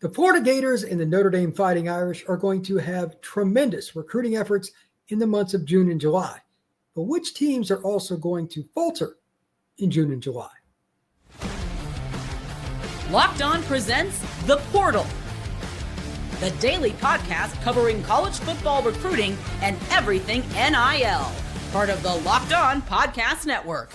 The Florida Gators and the Notre Dame Fighting Irish are going to have tremendous recruiting efforts in the months of June and July. But which teams are also going to falter in June and July? Locked On presents The Portal, the daily podcast covering college football recruiting and everything NIL. Part of the Locked On Podcast Network.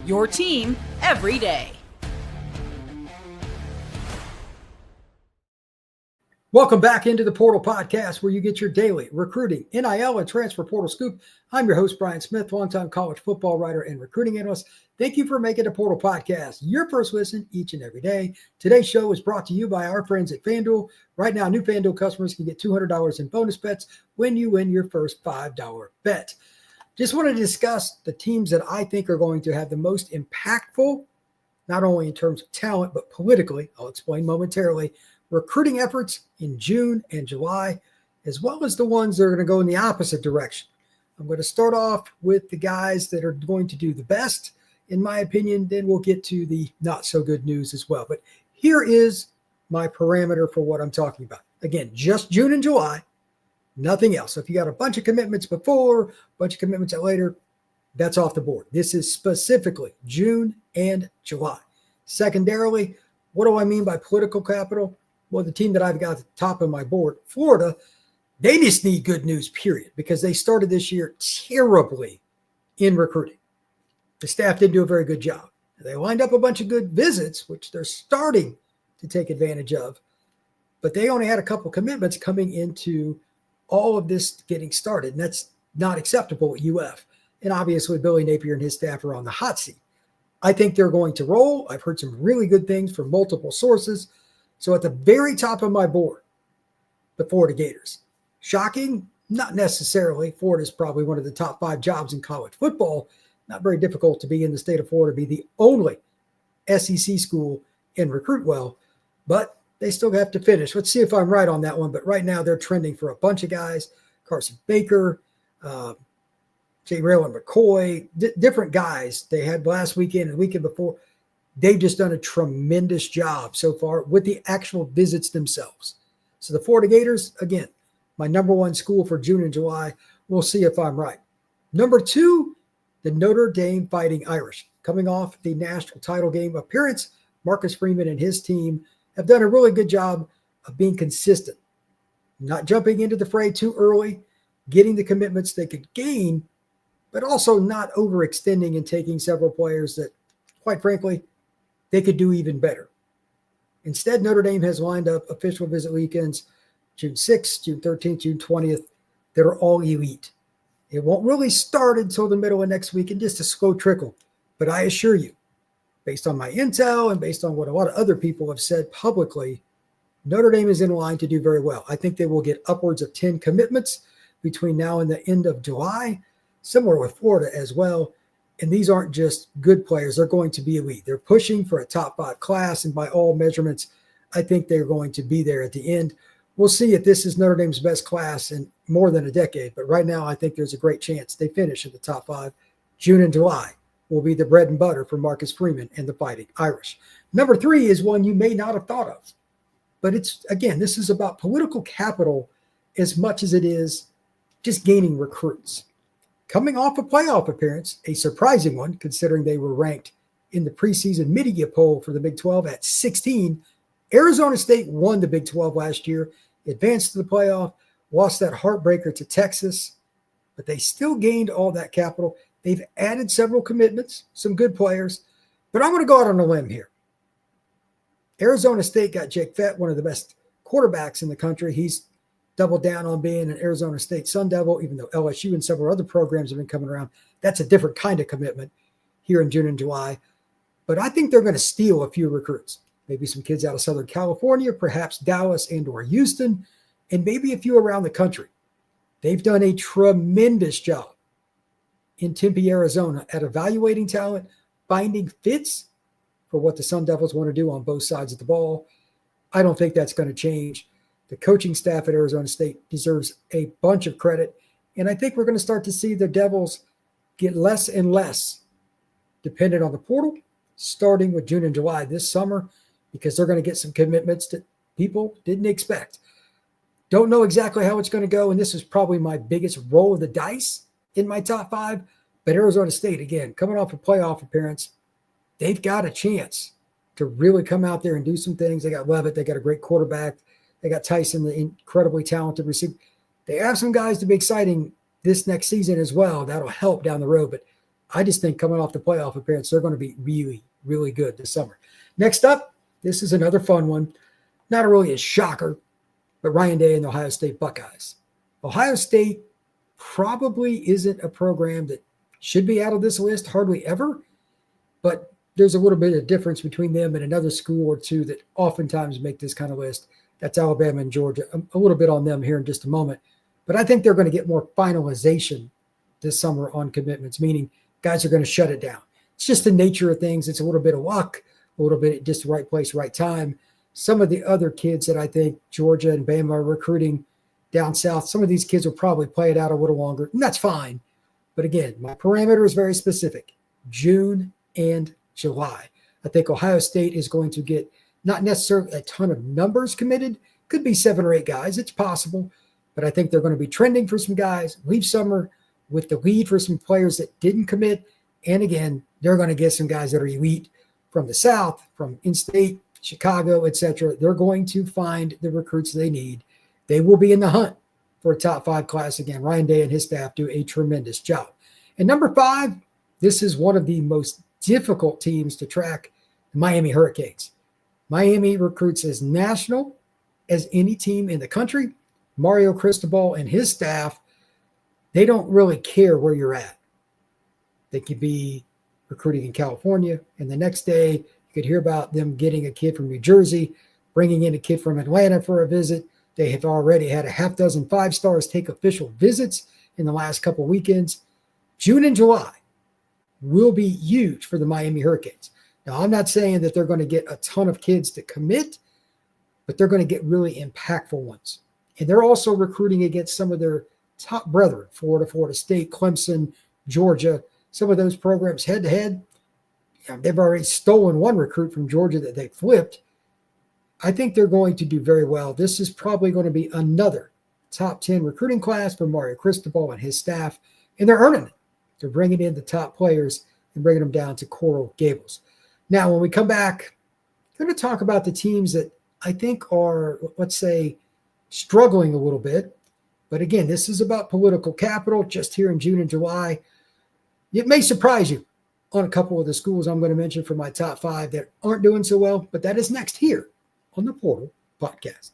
Your team every day. Welcome back into the Portal Podcast, where you get your daily recruiting, NIL, and transfer portal scoop. I'm your host, Brian Smith, longtime college football writer and recruiting analyst. Thank you for making the Portal Podcast your first listen each and every day. Today's show is brought to you by our friends at FanDuel. Right now, new FanDuel customers can get $200 in bonus bets when you win your first $5 bet. Just wanted to discuss the teams that I think are going to have the most impactful, not only in terms of talent, but politically, I'll explain momentarily, recruiting efforts in June and July, as well as the ones that are going to go in the opposite direction. I'm going to start off with the guys that are going to do the best, in my opinion. Then we'll get to the not so good news as well. But here is my parameter for what I'm talking about. Again, just June and July, nothing else. So if you got a bunch of commitments before, a bunch of commitments later, that's off the board. This is specifically June and July. Secondarily, what do I mean by political capital? Well, the team that I've got at the top of my board, Florida, they just need good news, period, because they started this year terribly in recruiting. The staff didn't do a very good job. They lined up a bunch of good visits, which they're starting to take advantage of, but they only had a couple commitments coming into all of this getting started, and that's not acceptable at UF. And obviously, Billy Napier and his staff are on the hot seat. I think they're going to roll. I've heard some really good things from multiple sources. So at the very top of my board, the Florida Gators. Shocking? Not necessarily. Florida is probably one of the top 5 jobs in college football. Not very difficult to be in the state of Florida, be the only SEC school and recruit well, but they still have to finish. Let's see if I'm right on that one. But right now they're trending for a bunch of guys. Carson Baker, J. Raylan McCoy, different guys they had last weekend and the weekend before. They've just done a tremendous job so far with the actual visits themselves. So the Florida Gators, again, my number one school for June and July. We'll see if I'm right. Number 2, the Notre Dame Fighting Irish. Coming off the national title game appearance, Marcus Freeman and his team have done a really good job of being consistent, not jumping into the fray too early, getting the commitments they could gain, but also not overextending and taking several players that, quite frankly, they could do even better. Instead, Notre Dame has lined up official visit weekends, June 6th, June 13th, June 20th, that are all elite. It won't really start until the middle of next week and just a slow trickle. But I assure you, based on my intel and based on what a lot of other people have said publicly, Notre Dame is in line to do very well. I think they will get upwards of 10 commitments between now and the end of July, similar with Florida as well. And these aren't just good players. They're going to be elite. They're pushing for a top 5 class. And by all measurements, I think they're going to be there at the end. We'll see if this is Notre Dame's best class in more than a decade. But right now, I think there's a great chance they finish in the top 5. June and July will be the bread and butter for Marcus Freeman and the Fighting Irish. Number 3 is one you may not have thought of. But it's, again, this is about political capital as much as it is just gaining recruits. Coming off a playoff appearance, a surprising one, considering they were ranked in the preseason media poll for the Big 12 at 16. Arizona State won the Big 12 last year, advanced to the playoff, lost that heartbreaker to Texas, but they still gained all that capital. They've added several commitments, some good players, but I'm going to go out on a limb here. Arizona State got Jake Fett, one of the best quarterbacks in the country. He's doubled down on being an Arizona State Sun Devil, even though LSU and several other programs have been coming around. That's a different kind of commitment here in June and July. But I think they're going to steal a few recruits. Maybe some kids out of Southern California, perhaps Dallas and or Houston, and maybe a few around the country. They've done a tremendous job in Tempe, Arizona at evaluating talent, finding fits for what the Sun Devils want to do on both sides of the ball. I don't think that's going to change. The coaching staff at Arizona State deserves a bunch of credit. And I think we're going to start to see the Devils get less and less dependent on the portal, starting with June and July this summer, because they're going to get some commitments that people didn't expect. Don't know exactly how it's going to go, and this is probably my biggest roll of the dice in my top 5. But Arizona State, again, coming off a playoff appearance, they've got a chance to really come out there and do some things. They got Leavitt. They got a great quarterback. They got Tyson, the incredibly talented receiver. They have some guys to be exciting this next season as well. That'll help down the road. But I just think coming off the playoff appearance, they're going to be really, really good this summer. Next up, this is another fun one. Not really a shocker, but Ryan Day and the Ohio State Buckeyes. Ohio State probably isn't a program that should be out of this list hardly ever, but there's a little bit of difference between them and another school or two that oftentimes make this kind of list. That's Alabama and Georgia. A little bit on them here in just a moment. But I think they're going to get more finalization this summer on commitments, meaning guys are going to shut it down. It's just the nature of things. It's a little bit of luck, a little bit at just the right place, right time. Some of the other kids that I think Georgia and Bama are recruiting down south, some of these kids will probably play it out a little longer, and that's fine. But again, my parameter is very specific, June and July. I think Ohio State is going to get not necessarily a ton of numbers committed. Could be 7 or 8 guys. It's possible. But I think they're going to be trending for some guys, leave summer with the lead for some players that didn't commit. And again, they're going to get some guys that are elite from the South, from in-state, Chicago, etc. They're going to find the recruits they need. They will be in the hunt for a top 5 class again. Ryan Day and his staff do a tremendous job. And number 5, this is one of the most difficult teams to track, the Miami Hurricanes. Miami recruits as national as any team in the country. Mario Cristobal and his staff, they don't really care where you're at. They could be recruiting in California, and the next day you could hear about them getting a kid from New Jersey, bringing in a kid from Atlanta for a visit. They have already had a half dozen 5-stars take official visits in the last couple weekends. June and July will be huge for the Miami Hurricanes. Now, I'm not saying that they're going to get a ton of kids to commit, but they're going to get really impactful ones. And they're also recruiting against some of their top brethren, Florida, Florida State, Clemson, Georgia, some of those programs head-to-head. They've already stolen one recruit from Georgia that they flipped. I think they're going to do very well. This is probably going to be another top 10 recruiting class for Mario Cristobal and his staff, and they're earning it. They're bringing in the top players and bringing them down to Coral Gables. Now, when we come back, I'm going to talk about the teams that I think are, let's say, struggling a little bit. But again, this is about political capital just here in June and July. It may surprise you on a couple of the schools I'm going to mention for my top 5 that aren't doing so well, but that is next here on the Portal Podcast.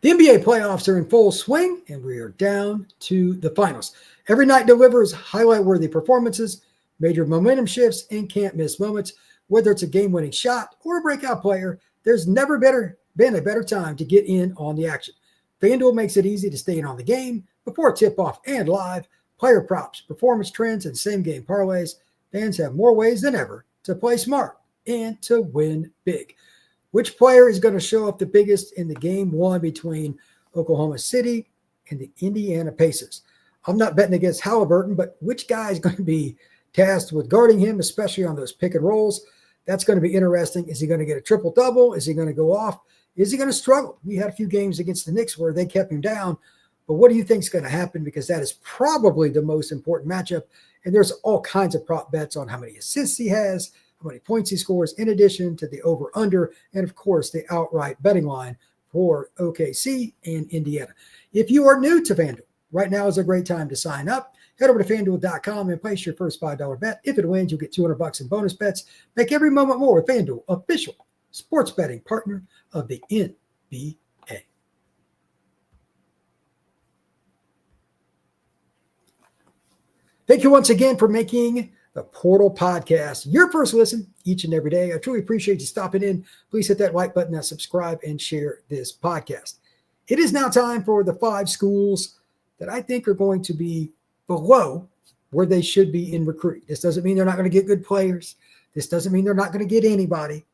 The NBA playoffs are in full swing, and we are down to the finals. Every night delivers highlight-worthy performances, major momentum shifts, and can't-miss moments. Whether it's a game-winning shot or a breakout player, there's never been a better time to get in on the action. FanDuel makes it easy to stay in on the game before tip-off and live. Player props, performance trends, and same-game parlays. Fans have more ways than ever to play smart and to win big. Which player is going to show up the biggest in the game 1 between Oklahoma City and the Indiana Pacers? I'm not betting against Halliburton, but which guy is going to be tasked with guarding him, especially on those pick and rolls? That's going to be interesting. Is he going to get a triple-double? Is he going to go off? Is he going to struggle? We had a few games against the Knicks where they kept him down. But what do you think is going to happen? Because that is probably the most important matchup. And there's all kinds of prop bets on how many assists he has, how many points he scores, in addition to the over-under, and, of course, the outright betting line for OKC and Indiana. If you are new to FanDuel, right now is a great time to sign up. Head over to FanDuel.com and place your first $5 bet. If it wins, you'll get $200 in bonus bets. Make every moment more with FanDuel, official sports betting partner of the NBA. Thank you once again for making the Portal Podcast your first listen each and every day. I truly appreciate you stopping in. Please hit that like button, that subscribe, and share this podcast. It is now time for the 5 schools that I think are going to be below where they should be in recruiting. This doesn't mean they're not going to get good players. This doesn't mean they're not going to get anybody.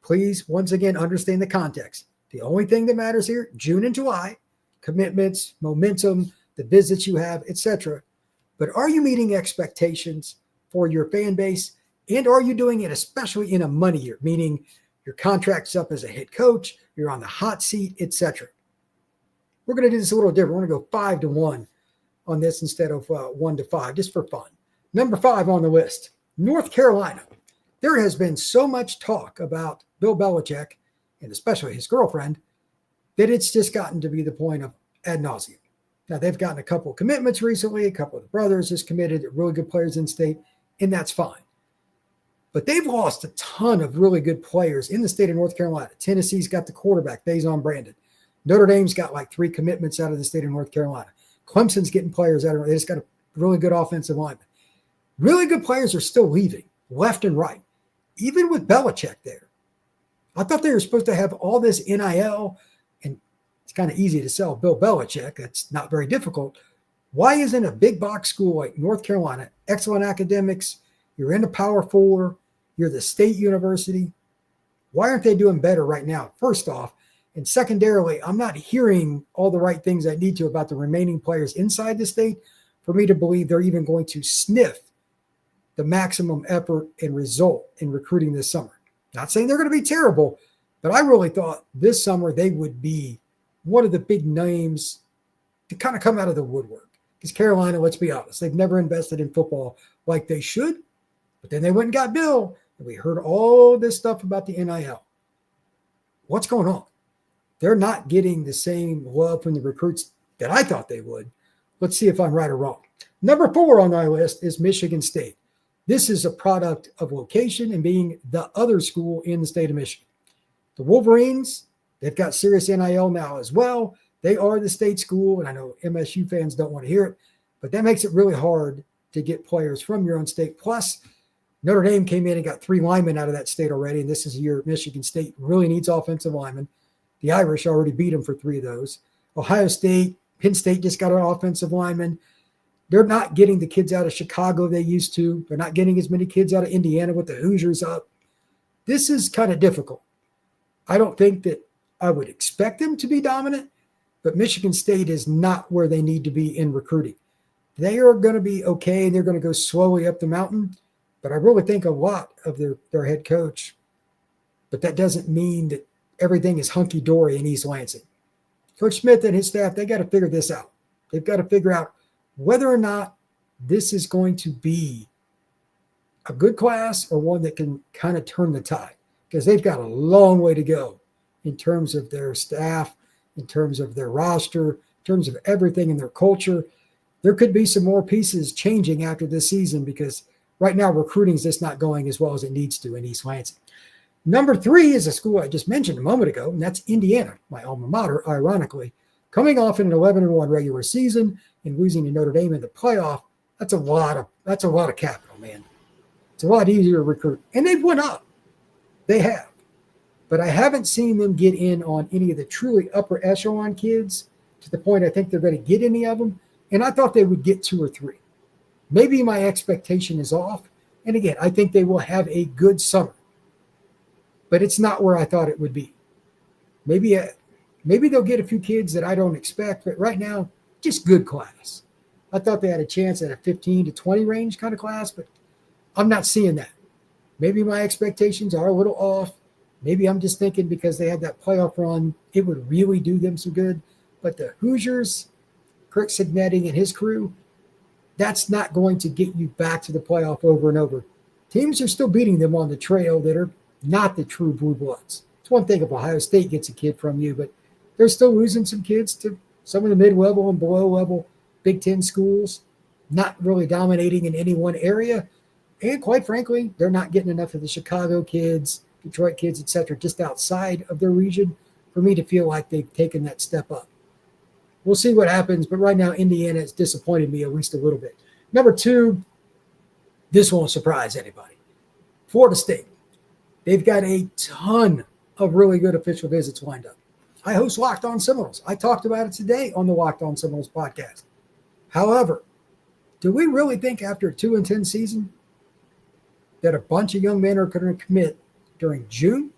Please, once again, understand the context. The only thing that matters here, June and July, commitments, momentum, the visits you have, etc. But are you meeting expectations for your fan base And are you doing it especially in a money year, meaning your contract's up as a head coach, you're on the hot seat, etc.? We're going to do this a little different. We're going to go 5-1 on this instead of 1-5, just for fun. Number 5 on the list, North Carolina. There has been so much talk about Bill Belichick, and especially his girlfriend, that it's just gotten to be the point of ad nauseum. Now, they've gotten a couple of commitments recently. A couple of the brothers has committed, really good players in state, and that's fine. But they've lost a ton of really good players in the state of North Carolina. Tennessee's got the quarterback, Faison Brandon. Notre Dame's got like 3 commitments out of the state of North Carolina. Clemson's getting players out of it. They just got a really good offensive lineman. Really good players are still leaving left and right, even with Belichick there. I thought they were supposed to have all this NIL, and it's kind of easy to sell Bill Belichick. That's not very difficult. Why isn't a big box school like North Carolina, excellent academics, you're in the Power 4, you're the state university, why aren't they doing better right now, first off? And secondarily, I'm not hearing all the right things I need to about the remaining players inside the state for me to believe they're even going to sniff the maximum effort and result in recruiting this summer. Not saying they're going to be terrible, but I really thought this summer they would be one of the big names to kind of come out of the woodwork. Because Carolina, let's be honest, they've never invested in football like they should. But then they went and got Bill, and we heard all this stuff about the NIL. What's going on? They're not getting the same love from the recruits that I thought they would. Let's see if I'm right or wrong. Number 4 on my list is Michigan State. This is a product of location and being the other school in the state of Michigan. The Wolverines, they've got serious NIL now as well. They are the state school, and I know MSU fans don't want to hear it, but that makes it really hard to get players from your own state. Plus, Notre Dame came in and got 3 linemen out of that state already, and this is a year Michigan State really needs offensive linemen. The Irish already beat them for 3 of those. Ohio State, Penn State just got an offensive lineman. They're not getting the kids out of Chicago they used to. They're not getting as many kids out of Indiana with the Hoosiers up. This is kind of difficult. I don't think that I would expect them to be dominant, but Michigan State is not where they need to be in recruiting. They are going to be okay. They're going to go slowly up the mountain, but I really think a lot of their head coach. But that doesn't mean that everything is hunky-dory in East Lansing. Coach Smith and his staff, they got to figure this out. They've got to figure out whether or not this is going to be a good class or one that can kind of turn the tide, because they've got a long way to go in terms of their staff, in terms of their roster, in terms of everything in their culture. There could be some more pieces changing after this season, because right now recruiting is just not going as well as it needs to in East Lansing. Number 3 is a school I just mentioned a moment ago, and that's Indiana, my alma mater, ironically. Coming off an 11-1 regular season and losing to Notre Dame in the playoff, that's a lot of capital, man. It's a lot easier to recruit. And they've went up. They have. But I haven't seen them get in on any of the truly upper echelon kids to the point I think they're going to get any of them. And I thought they would get 2 or 3. Maybe my expectation is off. And again, I think they will have a good summer. But it's not where I thought it would be. Maybe they'll get a few kids that I don't expect, but right now, just good class. I thought they had a chance at a 15 to 20 range kind of class, but I'm not seeing that. Maybe my expectations are a little off. Maybe I'm just thinking because they had that playoff run, it would really do them some good. But the Hoosiers, Kirk Signetti and his crew, that's not going to get you back to the playoff over and over. Teams are still beating them on the trail that are not the true blue bloods. It's one thing if Ohio State gets a kid from you, but they're still losing some kids to some of the mid-level and below-level Big Ten schools, not really dominating in any one area. And quite frankly, they're not getting enough of the Chicago kids, Detroit kids, et cetera, just outside of their region for me to feel like they've taken that step up. We'll see what happens, but right now Indiana has disappointed me at least a little bit. Number 2, this won't surprise anybody. Florida State. They've got a ton of really good official visits lined up. I host Locked On Seminoles. I talked about it today on the Locked On Seminoles podcast. However, do we really think after a 2-10 season that a bunch of young men are going to commit during June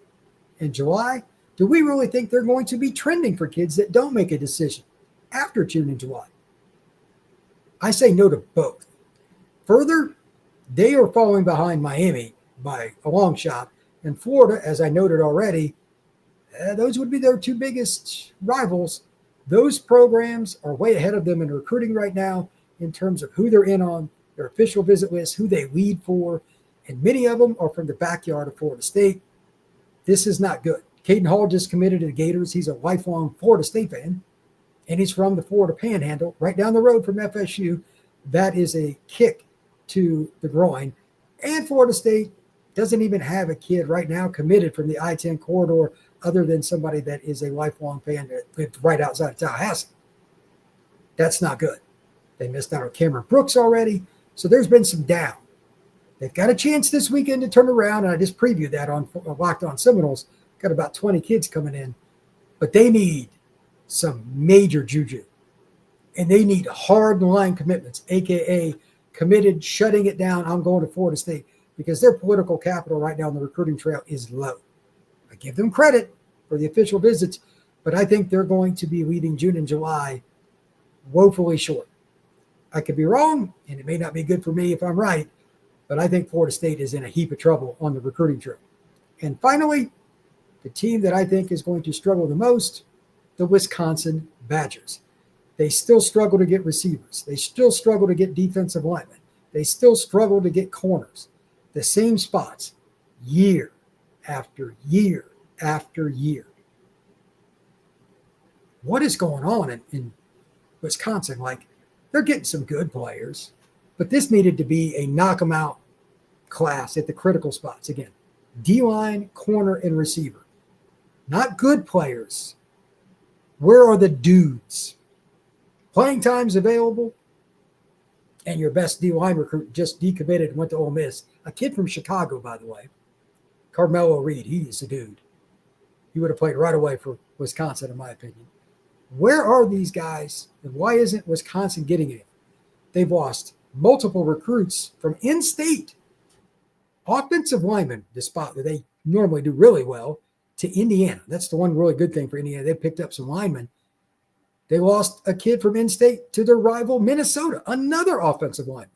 and July? Do we really think they're going to be trending for kids that don't make a decision after June and July? I say no to both. Further, they are falling behind Miami by a long shot. And Florida, as I noted already, those would be their two biggest rivals. Those programs are way ahead of them in recruiting right now in terms of who they're in on their official visit list, who they lead for, and many of them are from the backyard of Florida State. This is not good. Caden Hall just committed to the Gators. He's a lifelong Florida State fan, and he's from the Florida Panhandle, right down the road from FSU. That is a kick to the groin. And Florida State doesn't even have a kid right now committed from the I-10 corridor other than somebody that is a lifelong fan that lived right outside of Tallahassee. That's not good. They missed out on Cameron Brooks already, so there's been some down. They've got a chance this weekend to turn around, and I just previewed that on Locked On Seminoles. Got about 20 kids coming in, but they need some major juju, and they need hard line commitments, a.k.a. committed, shutting it down. I'm going to Florida State because their political capital right now on the recruiting trail is low. I give them credit for the official visits, but I think they're going to be leaving June and July woefully short. I could be wrong, and it may not be good for me if I'm right, but I think Florida State is in a heap of trouble on the recruiting trail. And finally, the team that I think is going to struggle the most, the Wisconsin Badgers. They still struggle to get receivers. They still struggle to get defensive linemen. They still struggle to get corners. The same spots year after year after year. What is going on in Wisconsin? Like, they're getting some good players, but this needed to be a knock-em-out class at the critical spots. Again, D-line, corner, and receiver. Not good players. Where are the dudes? Playing time's available, and your best D-line recruit just decommitted and went to Ole Miss. A kid from Chicago, by the way. Carmelo Reed, he is a dude. He would have played right away for Wisconsin, in my opinion. Where are these guys, and why isn't Wisconsin getting it? They've lost multiple recruits from in-state. Offensive linemen, the spot that they normally do really well, to Indiana. That's the one really good thing for Indiana. They picked up some linemen. They lost a kid from in-state to their rival, Minnesota, another offensive lineman.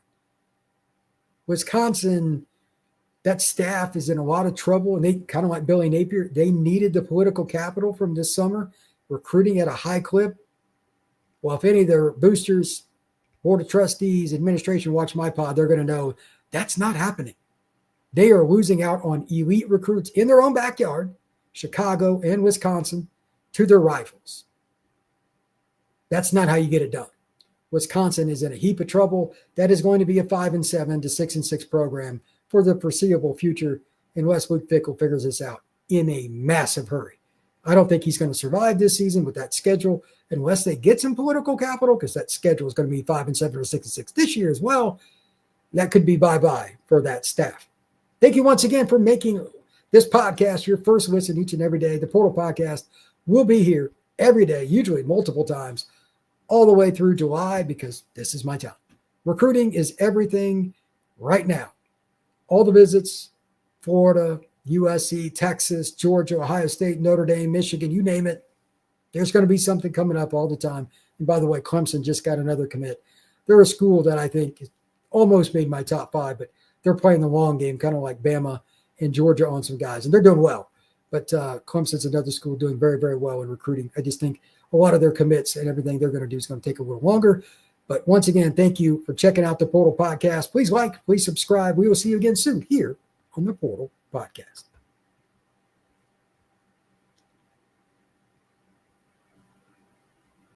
Wisconsin, that staff is in a lot of trouble, and they kind of like Billy Napier, they needed the political capital from this summer, recruiting at a high clip. Well, if any of their boosters, board of trustees, administration watch my pod, they're going to know that's not happening. They are losing out on elite recruits in their own backyard, Chicago and Wisconsin, to their rivals. That's not how you get it done. Wisconsin is in a heap of trouble. That is going to be a 5-7 to 6-6 program for the foreseeable future, unless Luke Fickell figures this out in a massive hurry. I don't think he's going to survive this season with that schedule unless they get some political capital, because that schedule is going to be 5-7 or 6-6 this year as well. That could be bye-bye for that staff. Thank you once again for making this podcast your first listen each and every day. The Portal Podcast will be here every day, usually multiple times, all the way through July, because this is my town. Recruiting is everything right now. All the visits, Florida, USC, Texas, Georgia, Ohio State, Notre Dame, Michigan, you name it. There's going to be something coming up all the time. And by the way, Clemson just got another commit. They're a school that I think almost made my top 5, but they're playing the long game, kind of like Bama and Georgia on some guys, and they're doing well. But Clemson's another school doing very, very well in recruiting. I just think a lot of their commits and everything they're going to do is going to take a little longer. But once again, thank you for checking out the Portal Podcast. Please like, please subscribe. We will see you again soon here on the Portal Podcast.